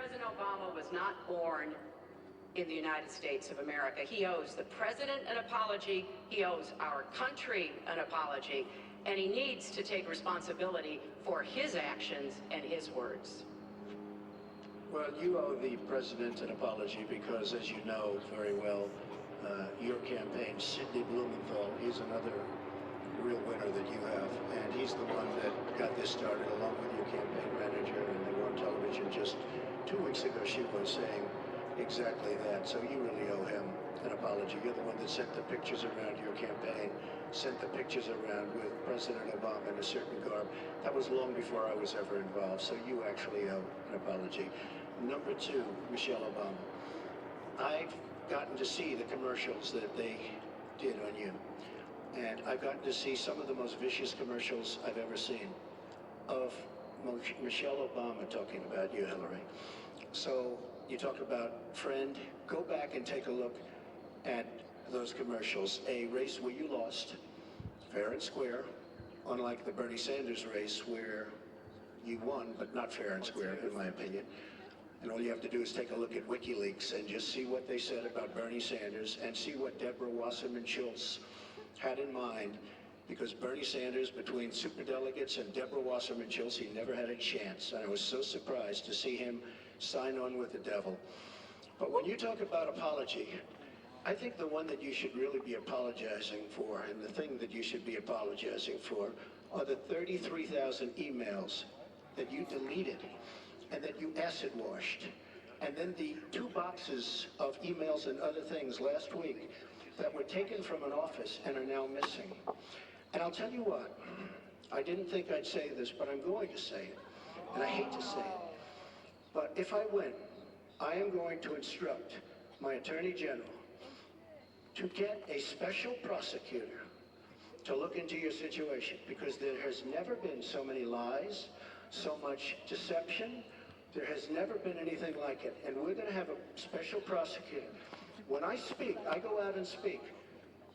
President Obama was not born in the United States of America. He owes the president an apology, he owes our country an apology, and he needs to take responsibility for his actions and his words. Well, you owe the president an apology because, as you know very well, your campaign, Sidney Blumenthal, is another real winner that you have, and he's the one that got this started along with your campaign manager, and they were on television just 2 weeks ago. She was saying exactly that, so you really owe him an apology. You're the one that sent the pictures around your campaign, sent the pictures around with President Obama in a certain garb. That was long before I was ever involved, so you actually owe an apology. Number 2, Michelle Obama. I've gotten to see the commercials that they did on you, and I've gotten to see some of the most vicious commercials I've ever seen of Michelle Obama talking about you, Hillary. So you talk about friend, go back and take a look at those commercials. A race where you lost, fair and square, unlike the Bernie Sanders race where you won, but not fair and square, in my opinion. And all you have to do is take a look at WikiLeaks and just see what they said about Bernie Sanders and see what Deborah Wasserman Schultz had in mind, because Bernie Sanders, between superdelegates and Deborah Wasserman Schultz, he never had a chance. And I was so surprised to see him sign on with the devil. But when you talk about apology, I think the one that you should really be apologizing for, and the thing that you should be apologizing for, are the 33,000 emails that you deleted and that you acid washed. And then the 2 boxes of emails and other things last week that were taken from an office and are now missing. And I'll tell you what, I didn't think I'd say this, but I'm going to say it. And I hate to say it. But if I win, I am going to instruct my Attorney General to get a special prosecutor to look into your situation, because there has never been so many lies, so much deception. There has never been anything like it. And we're going to have a special prosecutor. When I speak, I go out and speak.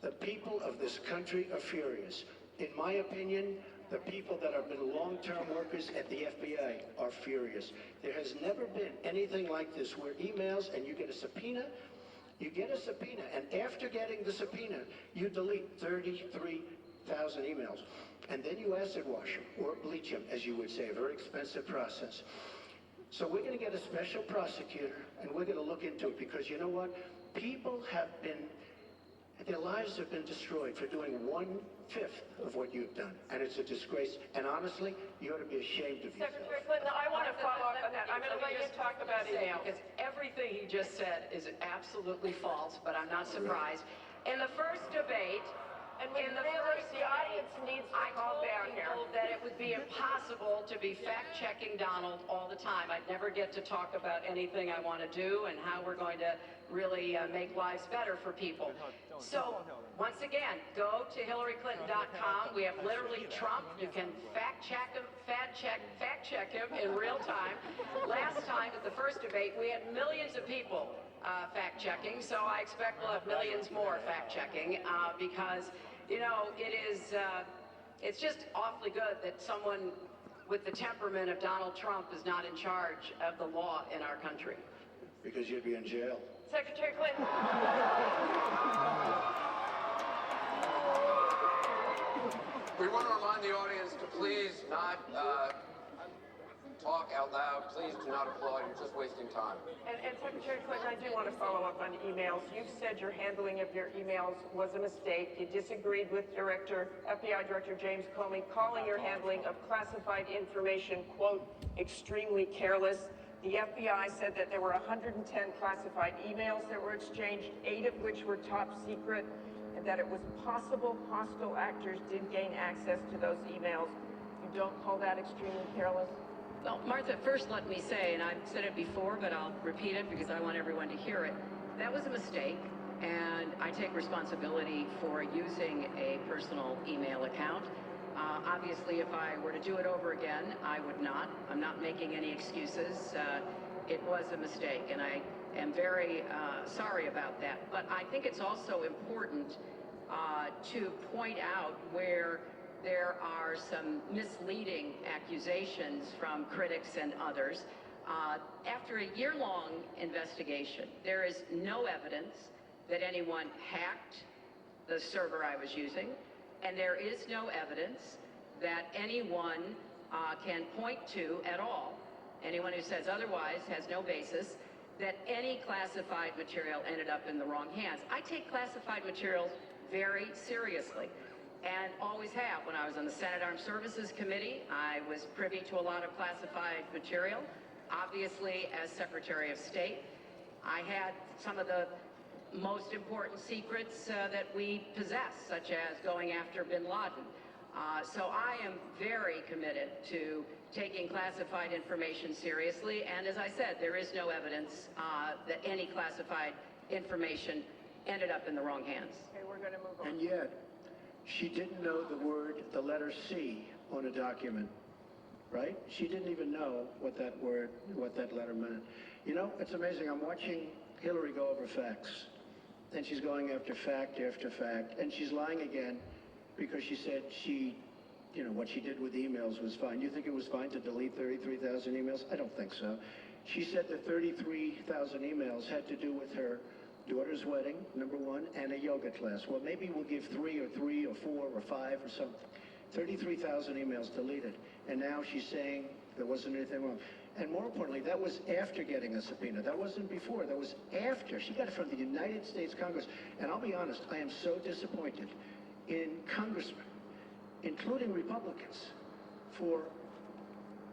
The people of this country are furious. In my opinion, the people that have been long-term workers at the FBI are furious. There has never been anything like this, where emails and you get a subpoena, and after getting the subpoena, you delete 33,000 emails. And then you acid wash them, or bleach them, as you would say, a very expensive process. So we're going to get a special prosecutor, and we're going to look into it, because you know what? People have been, their lives have been destroyed for doing 1/5 of what you've done, and it's a disgrace. And honestly, you ought to be ashamed of yourself. Secretary Clinton, I want to follow up on that. I'm going to let you talk about email. Because everything he just said is absolutely false, but I'm not surprised. In the first debate, And the audience needs to calm down here. I told people that it would be impossible to be fact-checking Donald all the time. I'd never get to talk about anything I want to do and how we're going to really make lives better for people. So, once again, go to HillaryClinton.com. We have literally Trump. You can fact-check him in real time. Last time at the first debate, we had millions of people fact-checking, so I expect we'll have millions more fact-checking because, you know, it's just awfully good that someone with the temperament of Donald Trump is not in charge of the law in our country. Because you'd be in jail. Secretary Clinton. We want to remind the audience to please not talk out loud. Please do not applaud. You're just wasting time. And Secretary Clinton, I do want to follow up on emails. You've said your handling of your emails was a mistake. You disagreed with FBI Director James Comey, calling your handling of classified information, quote, extremely careless. The FBI said that there were 110 classified emails that were exchanged, 8 of which were top secret, and that it was possible hostile actors did gain access to those emails. You don't call that extremely careless? Well, Martha, first let me say, and I've said it before, but I'll repeat it because I want everyone to hear it. That was a mistake, and I take responsibility for using a personal email account. Obviously, if I were to do it over again, I would not. I'm not making any excuses. It was a mistake, and I am very sorry about that. But I think it's also important to point out where there are some misleading accusations from critics and others. After a year-long investigation, there is no evidence that anyone hacked the server I was using, and there is no evidence that anyone can point to at all, anyone who says otherwise has no basis, that any classified material ended up in the wrong hands. I take classified materials very seriously, and always have. When I was on the Senate Armed Services Committee, I was privy to a lot of classified material. Obviously, as Secretary of State, I had some of the most important secrets that we possess, such as going after bin Laden. So I am very committed to taking classified information seriously, and as I said, there is no evidence that any classified information ended up in the wrong hands. Okay, we're going to move on. And yet, she didn't know the letter C on a document, right? She didn't even know what that letter meant. You know, it's amazing. I'm watching Hillary go over facts, and she's going after fact after fact, and she's lying again because she said what she did with emails was fine. You think it was fine to delete 33,000 emails? I don't think so. She said that 33,000 emails had to do with her daughter's wedding, number one, and a yoga class. Well, maybe we'll give 3 or 4 or 5 or something. 33,000 emails deleted. And now she's saying there wasn't anything wrong. And more importantly, that was after getting a subpoena. That wasn't before. That was after. She got it from the United States Congress. And I'll be honest, I am so disappointed in congressmen, including Republicans, for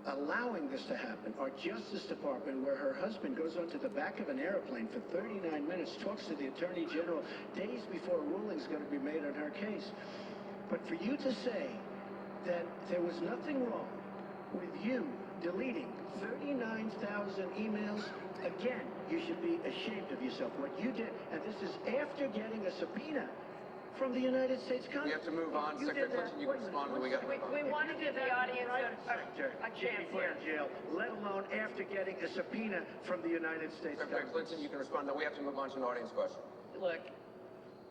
allowing this to happen. Our Justice Department, where her husband goes onto the back of an airplane for 39 minutes, talks to the Attorney General days before a ruling is going to be made on her case. But for you to say that there was nothing wrong with you deleting 39,000 emails, again, you should be ashamed of yourself. What you did, and this is after getting a subpoena from the United States Congress. We have to move on. Secretary Clinton, you can respond, but we got to move on. We want to give the audience a chance here. In jail, let alone after getting a subpoena from the United States Secretary government. Clinton, you can respond. Then we have to move on to an audience question. Look,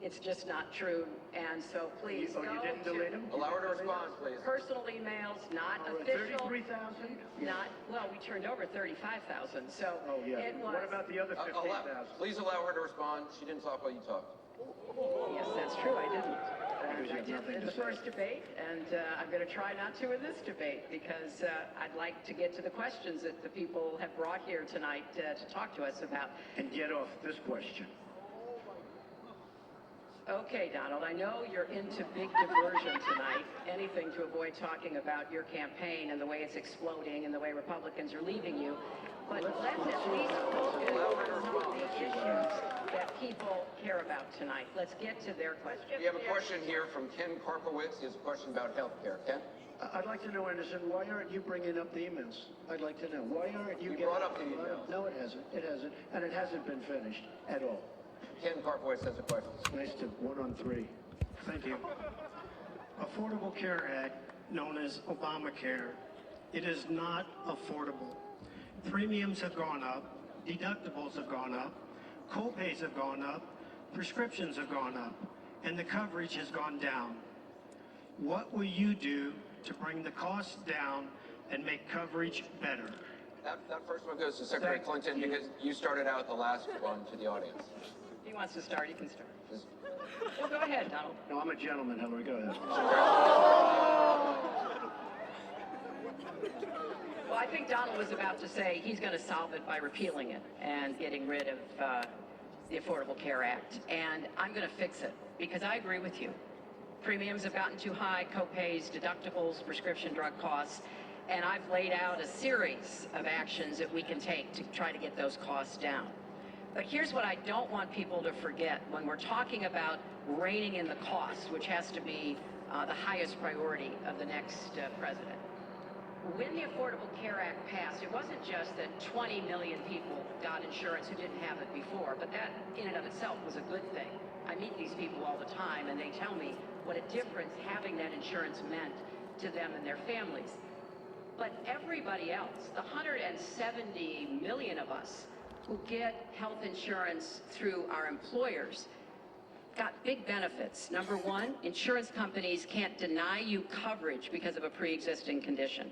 it's just not true, and so please You didn't delete them? Allow her to respond, please. personal emails, not official. 33,000? Well, we turned over 35,000, so Oh, yeah. it was. What about the other 15,000? Please allow her to respond. She didn't talk while you talked. Yes, that's true, I didn't. And you I have did nothing in to the say. first debate, and I'm going to try not to in this debate, because I'd like to get to the questions that the people have brought here tonight to talk to us about. And get off this question. Okay, Donald, I know you're into big diversion tonight, anything to avoid talking about your campaign and the way it's exploding and the way Republicans are leaving you. But let's at least focus on some of the issues that people care about tonight. Let's get to their questions. We have a question here from Ken Karpowitz. He has a question about health care. Ken? I'd like to know, Anderson, why aren't you bringing up the emails? I'd like to know. Why aren't you We brought up the emails. No, it hasn't. It hasn't. And it hasn't been finished at all. Ken Karpowitz has a question. It's nice to 1 on 3. Thank you. Affordable Care Act, known as Obamacare, it is not affordable. Premiums have gone up, deductibles have gone up, co-pays have gone up, prescriptions have gone up, and the coverage has gone down. What will you do to bring the costs down and make coverage better? That first one goes to Secretary Clinton because you started out the last one to the audience. If he wants to start, he can start. Well, go ahead, Donald. No, I'm a gentleman, Hillary. Go ahead. Well, I think Donald was about to say he's going to solve it by repealing it and getting rid of the Affordable Care Act. And I'm going to fix it because I agree with you. Premiums have gotten too high, co-pays, deductibles, prescription drug costs, and I've laid out a series of actions that we can take to try to get those costs down. But here's what I don't want people to forget when we're talking about reining in the costs, which has to be the highest priority of the next president. When the Affordable Care Act passed, it wasn't just that 20 million people got insurance who didn't have it before, but that in and of itself was a good thing. I meet these people all the time, and they tell me what a difference having that insurance meant to them and their families. But everybody else, the 170 million of us who get health insurance through our employers, got big benefits. Number one, insurance companies can't deny you coverage because of a pre-existing condition.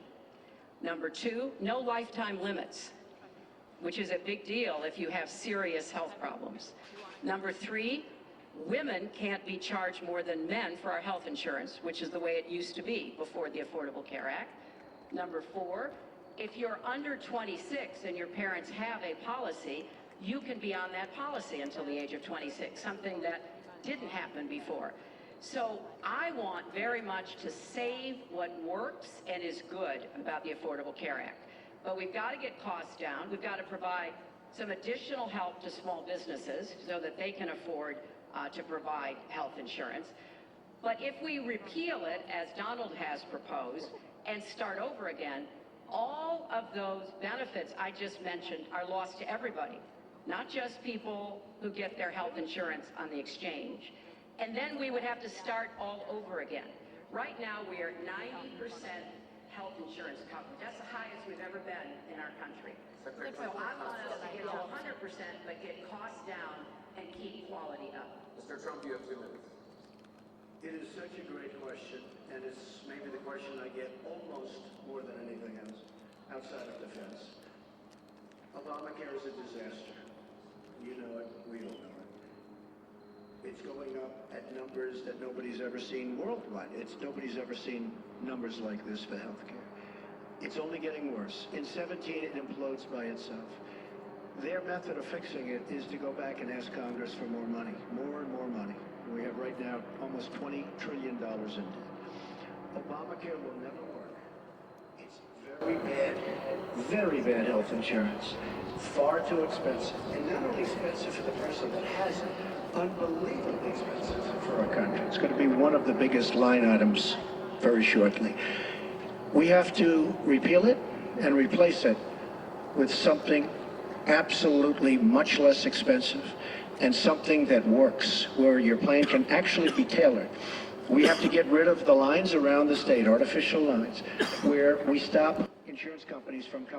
Number two, no lifetime limits. which is a big deal if you have serious health problems. Number 3, women can't be charged more than men for our health insurance, which is the way it used to be before the Affordable Care Act. Number 4, if you're under 26 and your parents have a policy, you can be on that policy until the age of 26, something that didn't happen before. So I want very much to save what works and is good about the Affordable Care Act. But we've got to get costs down. We've got to provide some additional help to small businesses so that they can afford to provide health insurance. But if we repeal it, as Donald has proposed, and start over again, all of those benefits I just mentioned are lost to everybody, not just people who get their health insurance on the exchange. And then we would have to start all over again. Right now, we are 90% health insurance coverage. That's the highest we've ever been in our country. So I want us to get to 100%, but get costs down and keep quality up. Mr. Trump, you have 2 minutes. It is such a great question, and it's maybe the question I get almost more than anything else outside of defense. Obamacare is a disaster. You know it, we all know it. It's going up at numbers that nobody's ever seen worldwide. Nobody's ever seen numbers like this for healthcare. It's only getting worse. In 17, it implodes by itself. Their method of fixing it is to go back and ask Congress for more money, more and more money. We have right now almost $20 trillion in debt. Obamacare will never work. It's very bad health insurance. Far too expensive. And not only expensive for the person that has it, unbelievably expensive for our country. It's going to be one of the biggest line items very shortly. We have to repeal it and replace it with something absolutely much less expensive and something that works, where your plan can actually be tailored. We have to get rid of the lines around the state, artificial lines, where we stop insurance companies from